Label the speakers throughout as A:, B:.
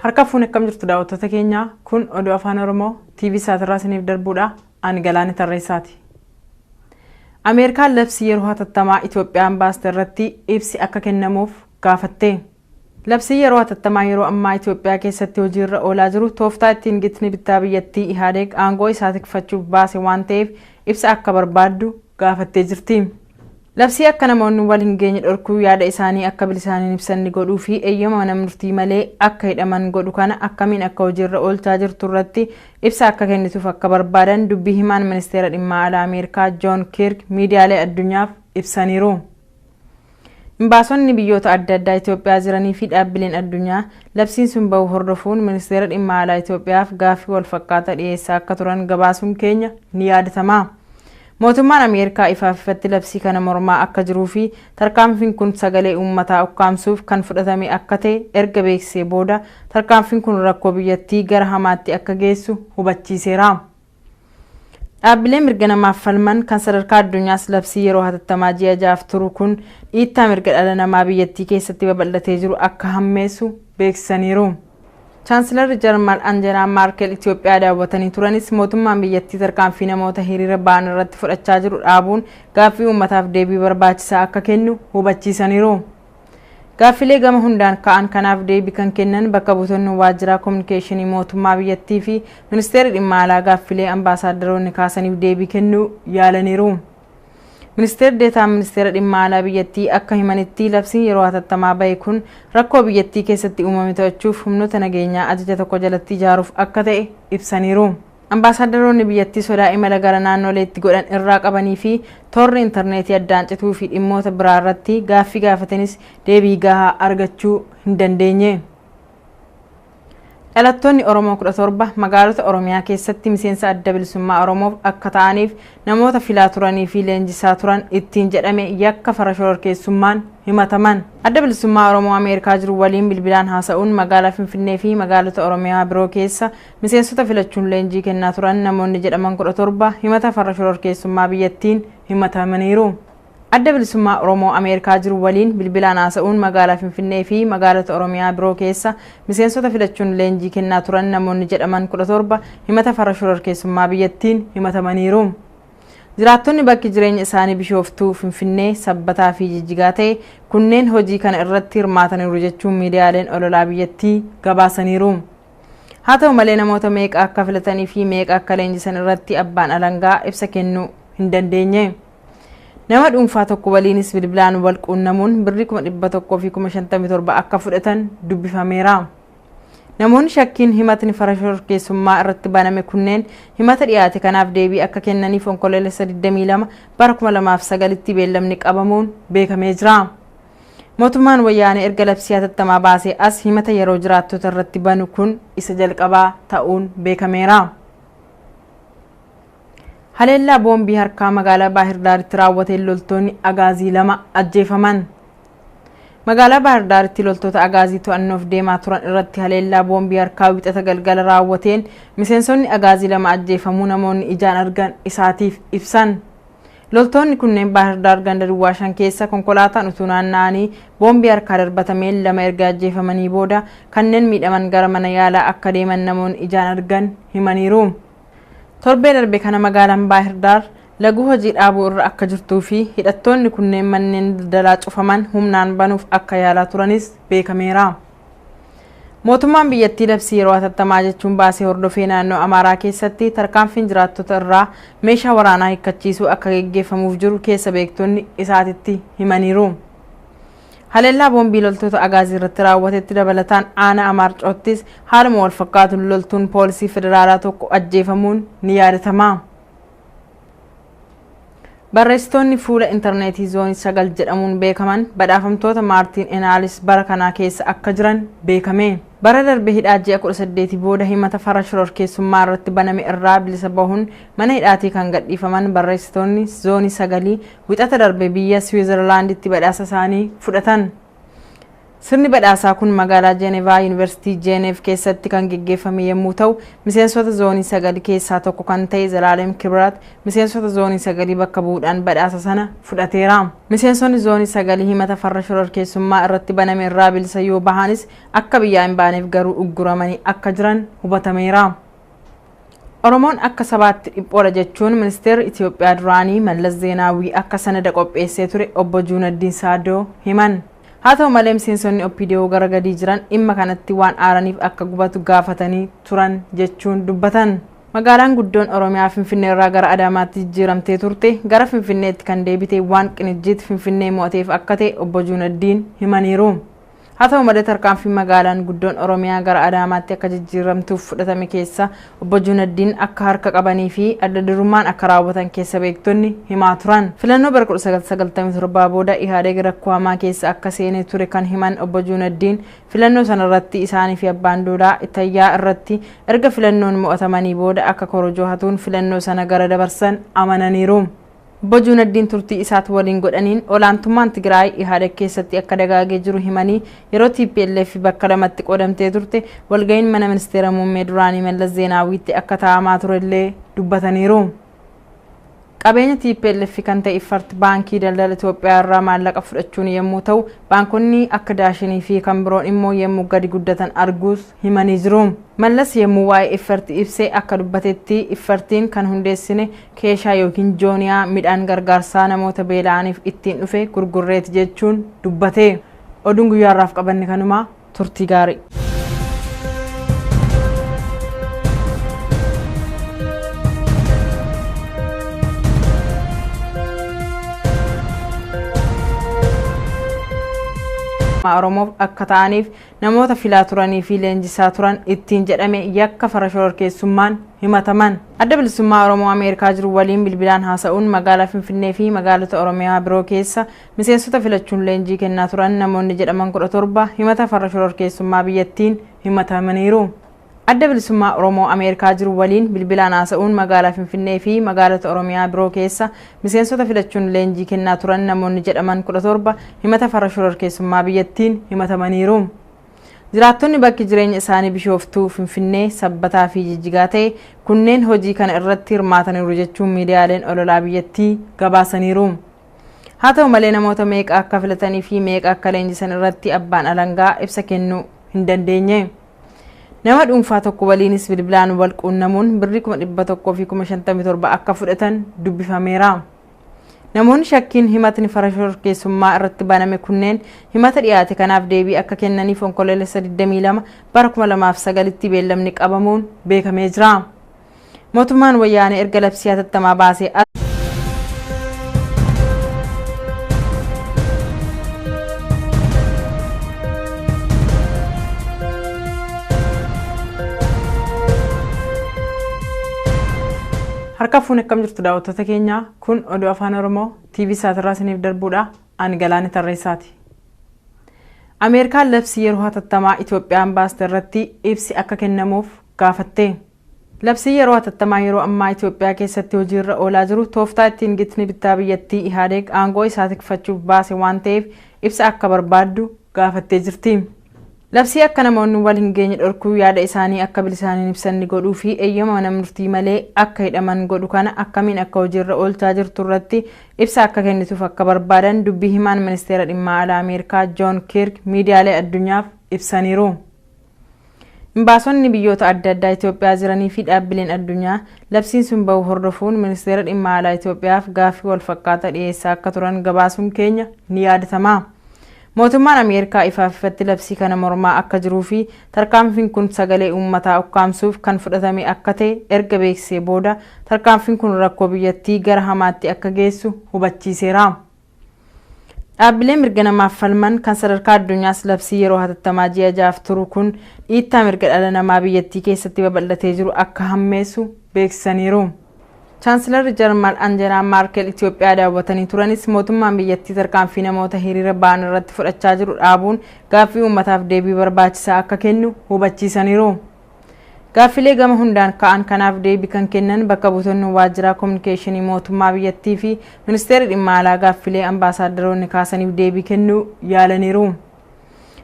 A: Harka fuun akkam jirtu daawwattoota keenya kun oduu afaan Oromoo TV saatirraa isiniif darbuudha. Ani Galaanee Tarreessaati. Ameerikaan labsii yeroo hatattamaa Itoophiyaan baaste irratti ibsi akka kennamuuf gaafatte. Labsii yeroo hatattamaa yeroo ammaa Itoophiyaa keessatti hojiirra oolaa jiru tooftaa ittiin gitni bittaa biyyattii Ihaadeeg aangoo isaa tikfachuuf baase waan ta'eef ibsa akka barbaaddu gaafattee jirti. Labsii akka namoonni wal hin geenye dhorkuu yaada isaanii akka bilisaaniin ibsanni godhuu fi eeyyama mana murtii malee akka hidhaman godhu kana akkamiin akka hojiirra oolchaa jirtu irratti ibsa akka kennituuf akka barbaadan dubbii himaan ministeera dhimma alaa Ameerikaa John Kirk miidiyaalee addunyaaf ibsaniiru. Imbaasonni biyyoota adda addaa Itoophiyaa jiranii fi dhaabbileen addunyaa labsiin sun bahu hordofuun ministeera dhimma alaa Itoophiyaaf gaaffii wal fakkaataa dhiyeessaa akka turan gabaasuun keenya ni yaadatama. Mootummaan Ameerikaa ifatti labsii kana mormaa akka jiruu fi tarkaanfiin kun sagalee uummataa ukkaamsuuf kan fudhatame akka ta'e erga beeksisee booda tarkaanfiin kun rakkoo biyyattii gara hamaatti akka geessu hubachiiseera. Dhaabbileen mirga namaaf falman kan sadarkaa addunyaas labsii yeroo hatattamaa ji'a 6 turu kun dhiittaa mirga dhala namaa biyyattii keessatti babal'atee jiru akka hammeessu beeksisaniiru. Chaansilar Jarmal Angela Merkel Itoophiyaa daawwatanii turanis mootummaan biyyattii tarkaanfii namoota hiriira ba'an irratti fudhachaa jiru dhaabuun gaaffii uummataaf deebii barbaachisaa akka kennu hubachiisaniiru. Gaaffilee gama hundaan ka'an kanaaf deebii kan kennan bakka buutonni waajjira kominikeeshinii mootummaa biyyattii fi ministeerri dhimma alaa gaaffilee ambaasaaddoroonni kaasaniif deebii kennuu yaalaniiru. Ministeerri deetaan ministeera dhimma alaa biyyattii akka himanitti labsiin yeroo hatattamaa bahe kun rakkoo biyyattii keessatti uumame to'achuuf humnoota nageenyaa ajaja tokko jalatti ijaaruuf akka ta'e ibsaniiru. Ambaasaaddoroonni biyyattii sodaa imala gara naannoleetti godhan irraa qabanii fi toorri intarneetii addaan cituu fi dhimmoota biraa irratti gaaffii gaafatanis deebii gahaa argachuu hin dandeenye. Dhalattoonni Oromoo 17 magaalota Oromiyaa keessatti miseensa adda bilisummaa Oromoof akka ta'aniif namoota filaa turanii fi leenjisaa turan ittiin jedhame yakka shororkeessummaan himataman. Adda bilisummaa Oromoo Ameerikaa jiru waliin bilbilaan haasa'uun magaalaa Finfinnee fi magaalota Oromiyaa biroo keessa miseensota filachuun leenjii kennaa turan namoonni jedhaman 17 himata shororkeessummaa biyyattiin himatamaniiru. Adda bilisummaa Oromoo Ameerikaa jiru waliin bilbilaan haasa'uun magaalaa Finfinnee fi magaalota Oromiyaa biroo keessa miseensota filachuun leenjii kennaa turan namoonni jedhaman 17 himata shororkeessummaa biyyattiin himatamaniiru. Jiraattonni bakki jireenya isaanii Bishooftuu, Finfinnee, Sabbataa fi Jijjigaa ta'e kunneen hojii kana irratti hirmaataniiru jechuun miidiyaaleen ololaa biyyattii gabaasaniiru. Haa ta'u malee namoota meeqa akka filatanii fi meeqa akka leenjisan irratti abbaan alangaa ibsa kennuu hin dandeenye. Nama dhuunfaa tokko waliinis bilbilaan wal quunnamuun birrii 100 fi 57 akka fudhatan dubbifameera. Namoonni shakkiin himatni shororkeessummaa irratti baname kunneen himata dhiyaate kanaaf deebii akka kennaniif Onkoloolessa 22 bara 2009tti beellamni qabamuun beekamee jira. Mootummaan wayyaanee erga labsii hatattamaa baasee as himata yeroo jiraattota irratti banu kun isa jalqabaa ta'uun beekameera. Haleellaa boombii harkaa magaalaa Baahir Daaritti raawwateen loltoonni agaazii 2 ajjeefaman. Magaalaa Baahir Daaritti loltoota agaazii to'annoof deemaa turan irratti haleellaa boombii harkaa wixata galgala raawwateen miseensonni agaazii 2 ajjeefamuu namoonni ijaan argan isaatiif ibsan. Loltoonni kunneen Baahir Daar ganda Duwwaa 5 keessa konkolaataan utuu naanna'anii boombii harkaa darbatameen 2 erga ajjeefamanii booda kanneen miidhaman gara mana yaalaa akka deeman namoonni ijaan argan himaniiru. Torbee darbe kana magaalaan Baahir Daar laguu hojii dhaabuu irra akka jirtuu fi hidhattoonni kunneen manneen daldalaa cufaman humnaan banuuf akka yaalaa turanis beekameera. Mootummaan biyyattii labsii yeroo hatattamaa jechuun baasee hordofee naannoo Amaaraa keessatti tarkaanfiin jiraattota irraa meeshaa waraanaa hiikkachiisuu akka gaggeeffamuuf jiru keessa beektonni isaatitti himaniiru. Haleellaa boombii loltoota agaazii irratti raawwatetti dabalataan aanaa Amaarcoottis haaluma wal fakkaatuun loltuun poolisii federaalaa tokko ajjeefamuun ni yaadatama. Barreessitoonni fuula intarneetii zoonii 9 jedhamuun beekaman badhaafamtoota Maartiin Enaalis bara kanaa keessa akka jiran beekame. Bara darbe hidhaa ji'a 18 booda himata shororkeessummaa irratti baname irraa bilisa bahuun mana hidhaatii kan gadhiifaman barreessitoonni zoonii 9 wixata darbe biyya Switzerlanditti badhaasa isaanii fudhatan. Sirni badhaasaa kun magaalaa Jeenevaa Yuunivarsiitii Jeenev keessatti kan geggeeffame yommuu ta'u, miseensota zoonii 9 keessaa tokko kan ta'e Zalaalem Kibirat miseensota zoonii 9 bakka bu'uudhaan badhaasa sana fudhateera. Miseensonni zoonii 9 himata farra shororkeessummaa irratti baname irraa bilisa yoo bahanis akka biyyaa hin baaneef garuu ugguramanii akka jiran hubatameera. Oromoon akka sabaatti dhiphoodha jechuun ministeerri Itoophiyaa duraanii Mallas Zeenaawii akka sanada qopheessee ture obbo Juunaddiin Saadoo himan. Haa ta'u malee miseensonni OPDO gara gadii jiran dhimma kanatti waan aaraniif akka gubatu gaafatanii turan jechuun dubbatan. Magaalaan guddoon Oromiyaa Finfinnee irraa gara Adaamaatti jijjiiramtee turte gara Finfinneetti kan deebite waan Qinijjiit Finfinnee mo'ateef akka ta'e obbo Juunaddiin himaniiru. Haa ta'u malee tarkaanfii magaalaan guddoon Oromiyaa gara Adaamaatti akka jijjiiramtuuf fudhatame keessa obbo Juunaddiin akka harka qabanii fi adda durummaan akka raawwatan keessa beektonni himaa turan. Filannoo bara 1997 booda Ihaadeg rakkoo hamaa keessa akka seenee ture kan himan obbo Juunaddiin filannoo sana irratti isaanii fi abbaan Duulaa Itayyaa irratti erga filannoon mo'atamanii booda akka korojoo hatuun filannoo sana gara dabarsan amananiiru. Obbo Juunaddiin turtii isaat waliin godhaniin olaantummaan Tigraay Ihaadeg keessatti akka dagaagee jiru himanii yeroo TPLF bakka lamatti qoodamtee turte walga'iin mana ministeera muummee duraanii Mallas Zeenaawiitti akka taa'amaa turellee dubbataniiru. Qabeenya TPLF kan ta'e Ifart baankii daldala Itoophiyaa irraa maallaqa fudhachuun yommuu ta'u baankonni akka Daashinii fi kan biroon immoo yommuu gadi guddatan arguus himanii jiru. Mallas yommuu waa'ee Ifart ibsee akka dubbatetti Ifartiin kan hundeessine keeshaa yookiin jooniyaa midhaan gargaarsaa namoota beela'aniif ittiin dhufe gurgurreeti jechuun dubbate. Oduun guyyaarraaf qabanne kanuma turtii gaarii. Oromoof akka ta'aniif namoota filaa turanii fi leenjisaa turan ittiin jedhame yakka farra shororkeessummaan himataman. Adda bilisummaa Oromoo Ameerikaa jiru waliin bilbilaan haasa'uun magaalaa Finfinnee fi magaalota Oromiyaa biroo keessa miseensota filachuun leenjii kennaa turan namoonni jedhaman 17 himata farra shororkeessummaa biyyattiin himatamaniiru. Adda bilisummaa Oromoo Ameerikaa jiru waliin bilbilaan haasa'uun magaalaa Finfinnee fi magaalota Oromiyaa biroo keessa miseensota filachuun leenjii kennaa turan namoonni jedhaman 17 himata farra shororkeessummaa biyyattiin himatamaniiru. Jiraattonni bakki jireenya isaanii Bishooftuu, Finfinnee, Sabbataa fi Jijjigaa ta'e kunneen hojii kana irratti hirmaataniiru jechuun miidiyaaleen ololaa biyyattii gabaasaniiru. Haa ta'u malee namoota meeqa akka filatanii fi meeqa akka leenjisan irratti abbaan alangaa ibsa kennuu hin dandeenye. Nama dhuunfaa tokko waliinis bilbilaan wal quunnamuun birrii 157 akka fudhatan dubbifameera. Namoonni shakkiin himatni farra shororkeessummaa irratti baname kunneen himata dhiyaate kanaaf deebii akka kennaniif Onkoloolessa 22 bara 2009tti beellamni qabamuun beekamee jira. Mootummaan wayyaanee erga labsii hatattamaa baasee harka fuun akkam jirtu daawwattoota keenya kun oduu afaan Oromoo TV saatirraa isiniif darbuudha ani Galaanee Tarreessaati. Ameerikaan labsii yeroo hatattamaa Itoophiyaan baaste irratti ibsi akka kennamuuf gaafatte. Labsii yeroo hatattamaa yeroo ammaa Itoophiyaa keessatti hojiirra oolaa jiru tooftaa ittiin gitni bittaa biyyattii Ihaadeg aangoo isaa tikfachuuf baase waan ta'eef ibsa akka barbaaddu gaafattee jirti. Labsii akka namoonni wal hin geenye dhorkuu yaada isaanii akka bilisaaniin ibsan godhuu fi eeyyama mana murtii malee akka hidhaman godhu kana akkamiin akka hojiirra oolchaa jirtu irratti ibsa akka kennituuf akka barbaadan dubbii himaan ministeera dhimma alaa Ameerikaa John Kirk miidiyaalee addunyaaf ibsaniiru. Imbaasonni biyyoota adda addaa Itoophiyaa jiranii fi dhaabbileen addunyaa labsiin sun bahu hordofuun ministeera dhimma alaa Itoophiyaaf gaaffii wal fakkaataa dhiyeessaa akka turan gabaasuun keenya ni yaadatama. Mootummaan Ameerikaa ifaafatti labsii kana mormaa akka jiruu fi tarkaanfiin kun sagalee uummataa ukkaamsuuf kan fudhatame akka ta'e erga beeksisee booda tarkaanfiin kun rakkoo biyyattii gara hamaatti akka geessu hubachiiseera. Dhaabbileen mirga namaaf falman kan sadarkaa addunyaas labsii yeroo hatattamaa ji'a 6 turu kun dhiittaa mirga dhala namaa biyyattii keessatti babal'atee jiru akka hammeessu beeksisaniiru. Chaansilarri Jarmal Angelaa Maarkel Itoophiyaa daawwatanii turanis mootummaan biyyattii tarkaanfii namoota hiriira ba'an irratti fudhachaa jiru dhaabuun gaaffii uummataaf deebii barbaachisaa akka kennu hubachiisaniiru. Gaaffilee gama hundaan ka'an kanaaf deebii kan kennan bakka buutonni waajjira kominikeeshinii mootummaa biyyattii fi ministeerri dhimma alaa gaaffilee ambaasaaddoroonni kaasaniif deebii kennuu yaalaniiru.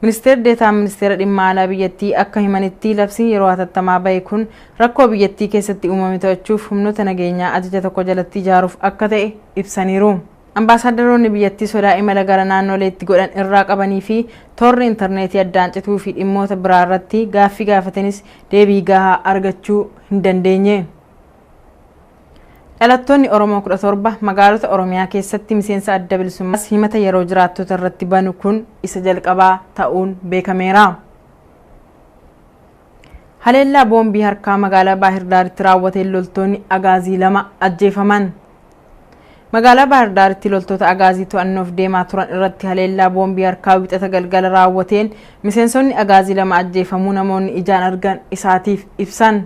A: Ministeerri Deetaan Ministeera Dhimma Alaa biyyattii akka himanitti labsiin yeroo hatattamaa bahe kun rakkoo biyyattii keessatti uumame to'achuuf humnoota nageenyaa ajaja tokko jalatti ijaaruuf akka ta'e ibsaniiru. Ambaasaadaroonni biyyattii sodaa imala gara naannoleetti godhan irraa qabanii fi toorri intarneetii addaan cituu fi dhimmoota biraa irratti gaaffii gaafatanis deebii gahaa argachuu hin dandeenye. Dhalattoonni Oromoo 17 magaalota Oromiyaa keessatti miseensa adda bilisummaas himata yeroo jiraattota irratti banu kun isa jalqabaa ta'uun beekameera. Haleellaa boombii harkaa magaalaa Baahir Daaritti raawwateen loltoonni agaazii 2 ajjeefaman. Magaalaa Baahir Daaritti loltoota agaazii to'annoof deemaa turan irratti haleellaa boombii harkaa wixata galgala raawwateen miseensonni agaazii 2 ajjeefamuu namoonni ijaan argan isaatiif ibsan.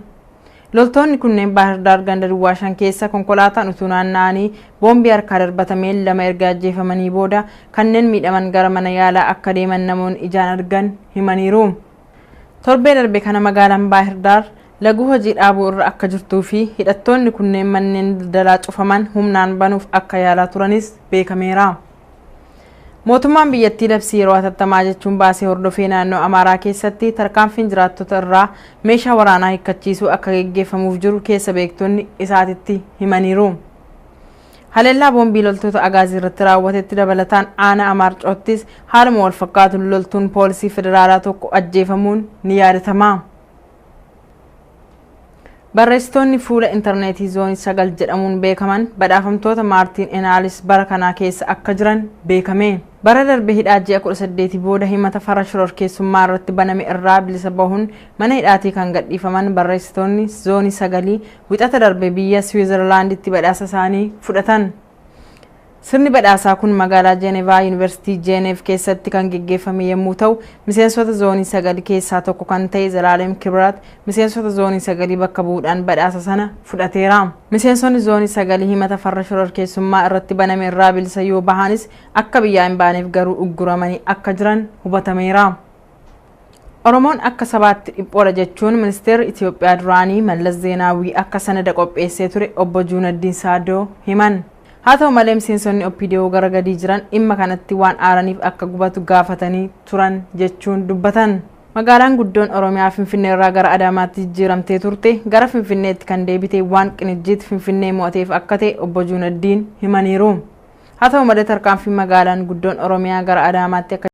A: Loltoonni kunneen Baahir Daar ganda Duwwaa 5 keessa konkolaataan utuu naanna'anii boombii harkaa darbatameen 2 erga ajjeefamanii booda kanneen miidhaman gara mana yaalaa akka deeman namoonni ijaan argan himaniiru. Torbee darbe kana magaalaan Baahir Daar laguu hojii dhaabuu irra akka jirtuu fi hidhattoonni kunneen manneen daldalaa cufaman humnaan banuuf akka yaalaa turanis beekameera. Mootummaan biyyattii labsii yeroo hatattamaa jechuun baasee hordofee naannoo Amaaraa keessatti tarkaanfiin jiraattota irraa meeshaa waraanaa hiikkachiisuu akka gaggeeffamuuf jiru keessa beektonni isaatitti himaniiru. Haleellaa boombii loltoota agaazii irratti raawwatetti dabalataan aanaa Amaarcoottis haaluma wal fakkaatuun loltuun poolisii federaalaa tokko ajjeefamuun ni yaadatama. Barreessitoonni fuula intarneetii zoonii 9 jedhamuun beekaman badhaafamtoota Maartiin Enaalis bara kanaa keessa akka jiran beekame. Bara darbe hidhaa ji'a 18 booda himata farra shororkeessummaa irratti baname irraa bilisa bahuun mana hidhaatii kan gadhiifaman barreessitoonni zoonii 9 wixata darbe biyya Swiizerlaanditti badhaasa isaanii fudhatan. Sirni badhaasaa kun magaalaa Jeenevaa Yuunivarsiitii Jeeneef keessatti kan gaggeeffame yommuu ta'u, miseensota zoonii 9 keessaa tokko kan ta'e Zalaalem Kibraat miseensota zoonii 9 bakka bu'uudhaan badhaasa sana fudhateera. Miseensonni zoonii 9 himata farra shororkeessummaa irratti baname irraa bilisa yoo bahanis akka biyyaa hin baaneef garuu ugguramanii akka jiran hubatameera. Oromoon akka sabaatti dhiphoodha jechuun ministeerri Itoophiyaa duraanii Mallas Zeenaawii akka sanada qopheessee ture obbo Juunaddiin Saadoo himan. Haa ta'u malee miseensonni OPDO gara gadii jiran dhimma kanatti waan aaraniif akka gubatu gaafatanii turan jechuun dubbatan. Magaalaan guddoon Oromiyaa Finfinnee irraa gara Adaamaatti jijjiiramtee turte gara Finfinneetti kan deebite waan Qinijjiit Finfinnee mo'ateef akka ta'e obbo Juunaddiin himaniiru. Haa ta'u malee tarkaanfii magaalaan guddoon Oromiyaa gara Adaamaatti akka